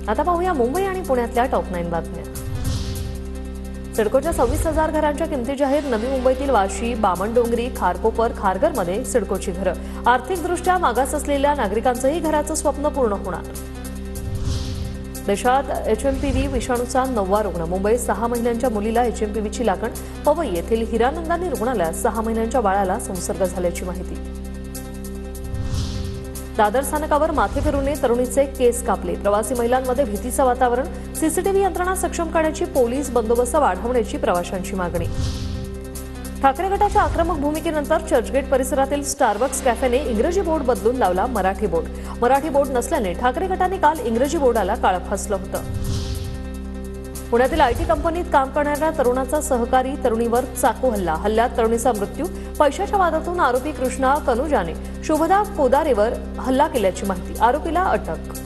आता पाहूया मुंबई आणि पुण्यातल्या टॉप 9 बातम्या। सिडकोच्या 26,000 घरांच्या किमती जाहीर। नवी मुंबईतील वाशी, बामणडोंगरी, खारकोपर, खारघरमध्ये सिडकोची घरं। आर्थिकदृष्ट्या मागास असलेल्या नागरिकांचंही घराचं स्वप्न पूर्ण होणार। देशात एचएमपीव्ही विषाणूचा 9वा रुग्ण। मुंबईत 6 महिन्यांच्या मुलीला एचएमपीव्हीची लागण। पवई येथील हिरानंदानी रुग्णालयात 6 महिन्यांच्या बाळाला संसर्ग झाल्याची माहिती। दादर स्थानकावर माथे फिरूनही तरुणीचे केस कापले। प्रवासी महिलांमध्ये भीतीचं वातावरण। सीसीटीव्ही यंत्रणा सक्षम करण्याची, पोलीस बंदोबस्त वाढवण्याची प्रवाशांची मागणी। ठाकरे गटाच्या आक्रमक भूमिकेनंतर चर्चगेट परिसरातील स्टारबक्स कॅफेने इंग्रजी बोर्ड बदलून लावला मराठी बोर्ड। मराठी बोर्ड नसल्याने ठाकरे गटाने काल इंग्रजी बोर्डाला काळं फासलं होतं। पुण्यातील आयटी कंपनीत काम करणाऱ्या तरुणाचा सहकारी तरुणीवर चाकू हल्ला। हल्ल्यात तरुणीचा मृत्यू। पैशाच्या वादातून आरोपी कृष्णा कनुजाने शुभदा पोदारेवर हल्ला केल्याची माहिती। आरोपीला अटक।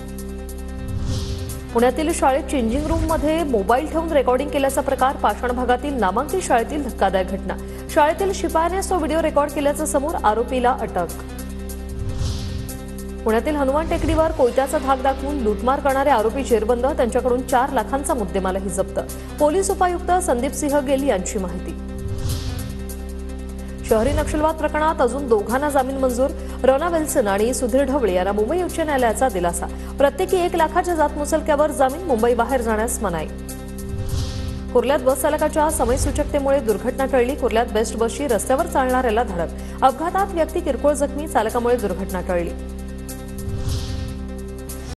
पुण्यातील शाळेत चेंजिंग रूममध्ये मोबाईल ठेवून रेकॉर्डिंग केल्याचा प्रकार। पाषाण भागातील नामांकित शाळेतील धक्कादायक घटना। शाळेतील शिपायानेच तो व्हिडिओ रेकॉर्ड केल्याचं समोर। आरोपीला अटक। पुण्यातील हनुमान टेकडीवर कोयत्याचा धाक दाखवून लूटमार करणारे आरोपी जेरबंद। त्यांच्याकडून 4 लाखांचा मुद्देमालही जप्त। पोलीस उपायुक्त संदीप सिंह गेल यांची माहिती। शहरी नक्षलवाद प्रकरणात अजून दोघांना जामीन मंजूर। रॉना विल्सन आणि सुधीर ढवळे यांना मुंबई उच्च न्यायालयाचा दिलासा। प्रत्येकी 1 लाखाच्या जात मुचलक्यावर जामीन। मुंबई बाहेर जाण्यास मनाई। कुर्ल्यात बस चालकाच्या समयसूचकतेमुळे दुर्घटना टळली। कुर्ल्यात बेस्ट बसची रस्त्यावर चालणाऱ्याला धडक। अपघातात व्यक्ती किरकोळ जखमी। चालकामुळे दुर्घटना टळली।